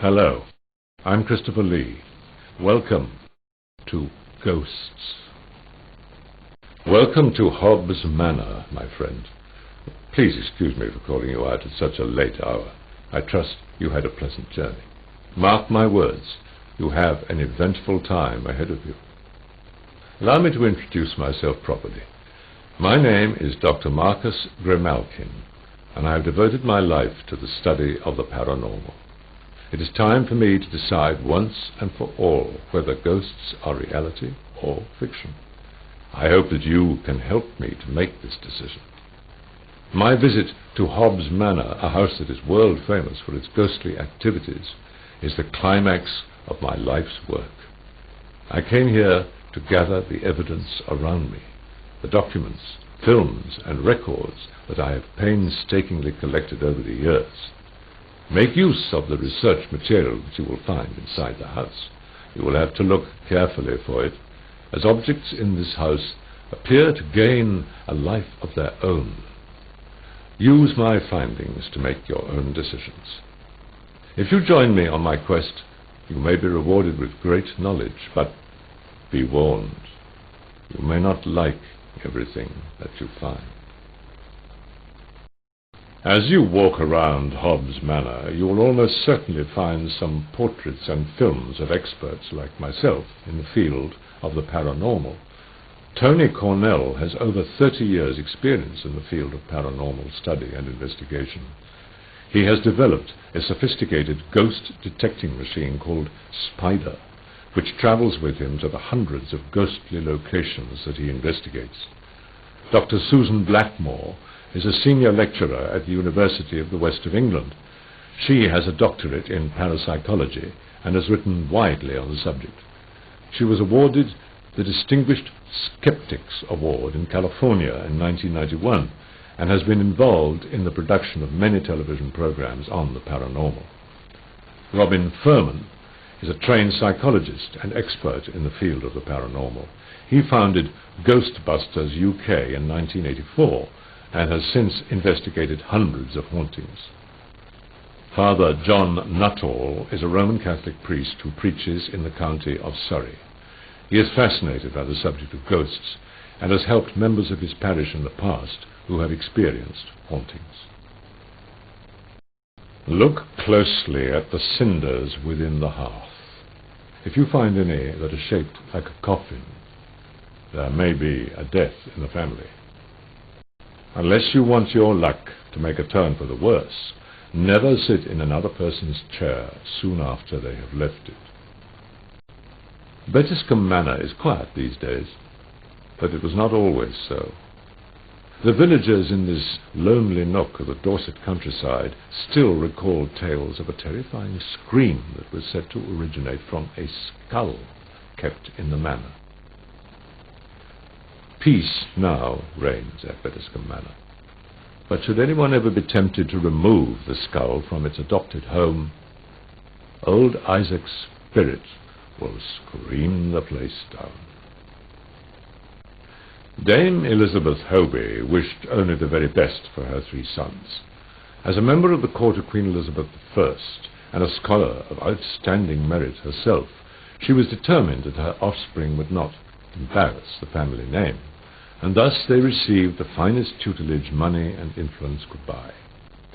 Hello, I'm Christopher Lee. Welcome to Ghosts. Welcome to Hobbs Manor, my friend. Please excuse me for calling you out at such a late hour. I trust you had a pleasant journey. Mark my words, you have an eventful time ahead of you. Allow me to introduce myself properly. My name is Dr. Marcus Grimalkin, and I have devoted my life to the study of the paranormal. It is time for me to decide once and for all whether ghosts are reality or fiction. I hope that you can help me to make this decision. My visit to Hobbs Manor, a house that is world famous for its ghostly activities, is the climax of my life's work. I came here to gather the evidence around me, the documents, films, and records that I have painstakingly collected over the years. Make use of the research material that you will find inside the house. You will have to look carefully for it, as objects in this house appear to gain a life of their own. Use my findings to make your own decisions. If you join me on my quest, you may be rewarded with great knowledge, but be warned, you may not like everything that you find. As you walk around Hobbs Manor, you will almost certainly find some portraits and films of experts like myself in the field of the paranormal. Tony Cornell has over 30 years' experience in the field of paranormal study and investigation. He has developed a sophisticated ghost detecting machine called Spider, which travels with him to the hundreds of ghostly locations that he investigates. Dr. Susan Blackmore is a senior lecturer at the University of the West of England. She has a doctorate in parapsychology and has written widely on the subject. She was awarded the Distinguished Skeptics Award in California in 1991 and has been involved in the production of many television programs on the paranormal. Robin Furman is a trained psychologist and expert in the field of the paranormal. He founded Ghostbusters UK in 1984 and has since investigated hundreds of hauntings. Father John Nuttall is a Roman Catholic priest who preaches in the county of Surrey. He is fascinated by the subject of ghosts and has helped members of his parish in the past who have experienced hauntings. Look closely at the cinders within the hearth. If you find any that are shaped like a coffin, there may be a death in the family. Unless you want your luck to make a turn for the worse, never sit in another person's chair soon after they have left it. Bettiscombe Manor is quiet these days, but it was not always so. The villagers in this lonely nook of the Dorset countryside still recall tales of a terrifying scream that was said to originate from a skull kept in the manor. Peace now reigns at Bettiscombe Manor, but should anyone ever be tempted to remove the skull from its adopted home, old Isaac's spirit will scream the place down. Dame Elizabeth Hoby wished only the very best for her three sons. As a member of the court of Queen Elizabeth I and a scholar of outstanding merit herself, she was determined that her offspring would not embarrass the family name, and thus they received the finest tutelage money and influence could buy.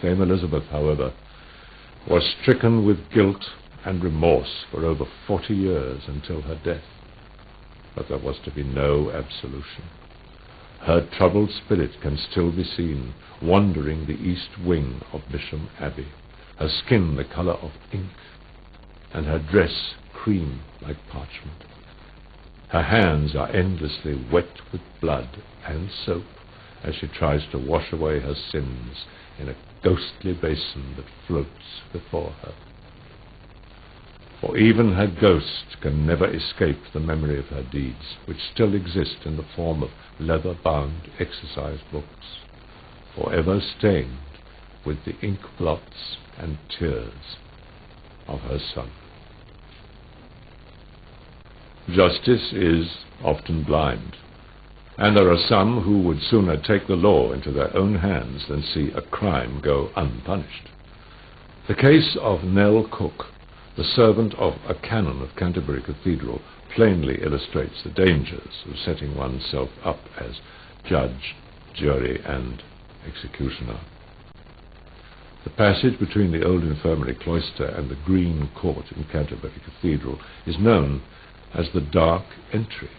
Dame Elizabeth, however, was stricken with guilt and remorse for over 40 years until her death, but there was to be no absolution. Her troubled spirit can still be seen wandering the east wing of Bisham Abbey, her skin the colour of ink, and her dress cream like parchment. Her hands are endlessly wet with blood and soap as she tries to wash away her sins in a ghostly basin that floats before her. For even her ghost can never escape the memory of her deeds, which still exist in the form of leather-bound exercise books, forever stained with the ink blots and tears of her son. Justice is often blind, and there are some who would sooner take the law into their own hands than see a crime go unpunished. The case of Nell Cook The servant of a canon of Canterbury Cathedral plainly illustrates the dangers of setting oneself up as judge, jury, and executioner. The passage between the old infirmary cloister and the Green Court in Canterbury Cathedral is known as the Dark Entry,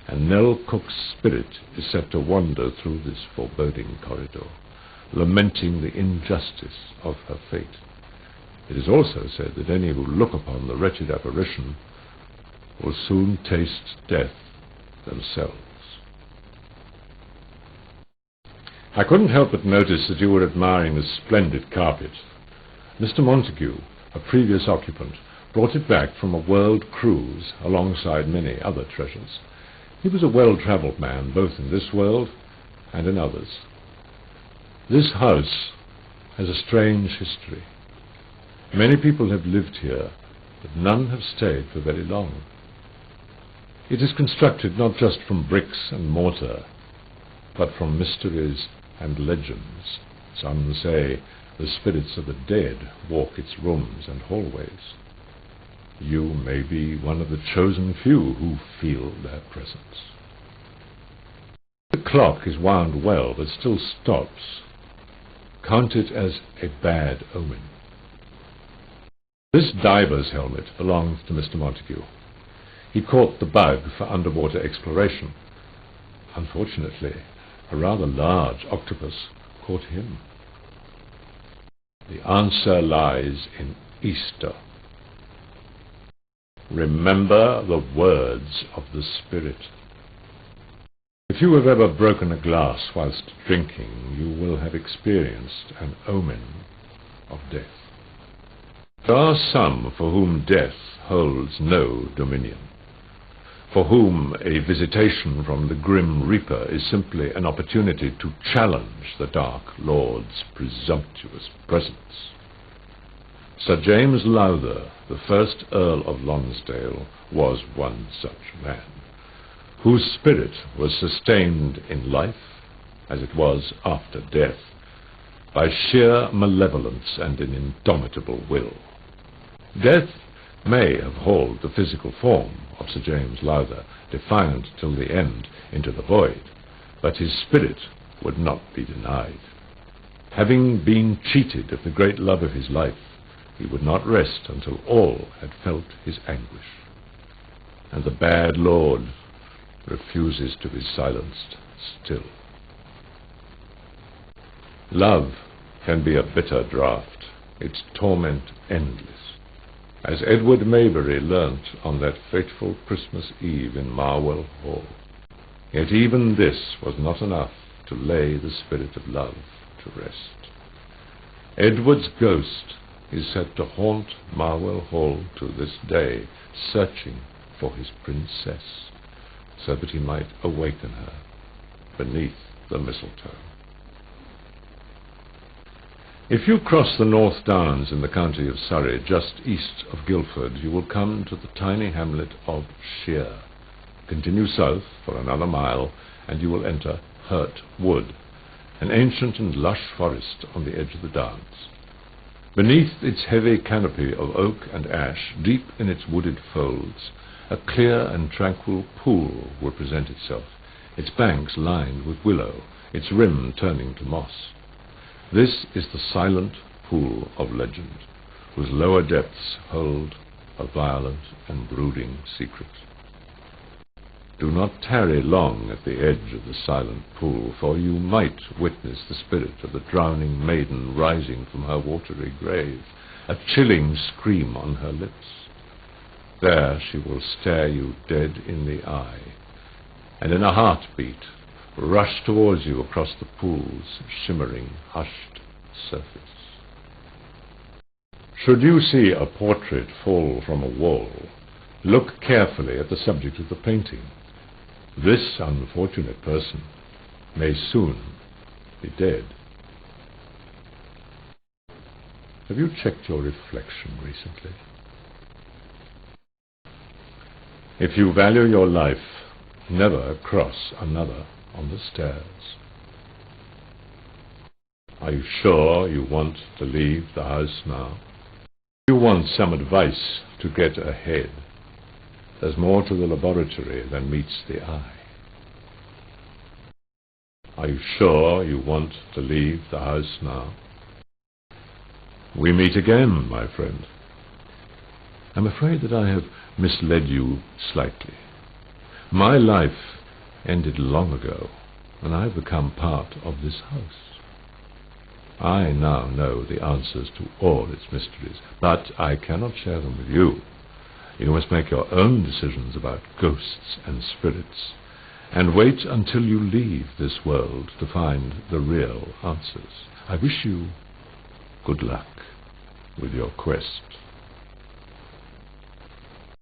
and Nell Cook's spirit is said to wander through this foreboding corridor, lamenting the injustice of her fate. It is also said that any who look upon the wretched apparition will soon taste death themselves. I couldn't help but notice that you were admiring the splendid carpet. Mr. Montague, a previous occupant, brought it back from a world cruise alongside many other treasures. He was a well-travelled man, both in this world and in others. This house has a strange history. Many people have lived here, but none have stayed for very long. It is constructed not just from bricks and mortar, but from mysteries and legends. Some say the spirits of the dead walk its rooms and hallways. You may be one of the chosen few who feel their presence. The clock is wound well, but still stops. Count it as a bad omen. This diver's helmet belongs to Mr. Montague. He caught the bug for underwater exploration. Unfortunately, a rather large octopus caught him. The answer lies in Easter. Remember the words of the Spirit. If you have ever broken a glass whilst drinking, you will have experienced an omen of death. There are some for whom death holds no dominion, for whom a visitation from the grim reaper is simply an opportunity to challenge the Dark Lord's presumptuous presence. Sir James Lowther, the first Earl of Lonsdale, was one such man, whose spirit was sustained in life, as it was after death, by sheer malevolence and an indomitable will. Death may have hauled the physical form of Sir James Lowther, defiant till the end, into the void, but his spirit would not be denied. Having been cheated of the great love of his life, he would not rest until all had felt his anguish. And the bad Lord refuses to be silenced still. Love can be a bitter draught, its torment endless, as Edward Maybury learnt on that fateful Christmas Eve in Marwell Hall. Yet even this was not enough to lay the spirit of love to rest. Edward's ghost is said to haunt Marwell Hall to this day, searching for his princess, so that he might awaken her beneath the mistletoe. If you cross the North Downs in the county of Surrey, just east of Guildford, you will come to the tiny hamlet of Sheer. Continue south for another mile, and you will enter Hurt Wood, an ancient and lush forest on the edge of the Downs. Beneath its heavy canopy of oak and ash, deep in its wooded folds, a clear and tranquil pool will present itself, its banks lined with willow, its rim turning to moss. This is the silent pool of legend, whose lower depths hold a violent and brooding secret. Do not tarry long at the edge of the silent pool, for you might witness the spirit of the drowning maiden rising from her watery grave, a chilling scream on her lips. There she will stare you dead in the eye, and in a heartbeat rush towards you across the pool's shimmering, hushed surface. Should you see a portrait fall from a wall, look carefully at the subject of the painting. This unfortunate person may soon be dead. Have you checked your reflection recently? If you value your life, never cross another on the stairs. Are you sure you want to leave the house now? You want some advice to get ahead. There's more to the laboratory than meets the eye. Are you sure you want to leave the house now? We meet again, my friend. I'm afraid that I have misled you slightly. My life ended long ago, and I've become part of this house. I now know the answers to all its mysteries, but I cannot share them with you. You must make your own decisions about ghosts and spirits, and wait until you leave this world to find the real answers. I wish you good luck with your quest.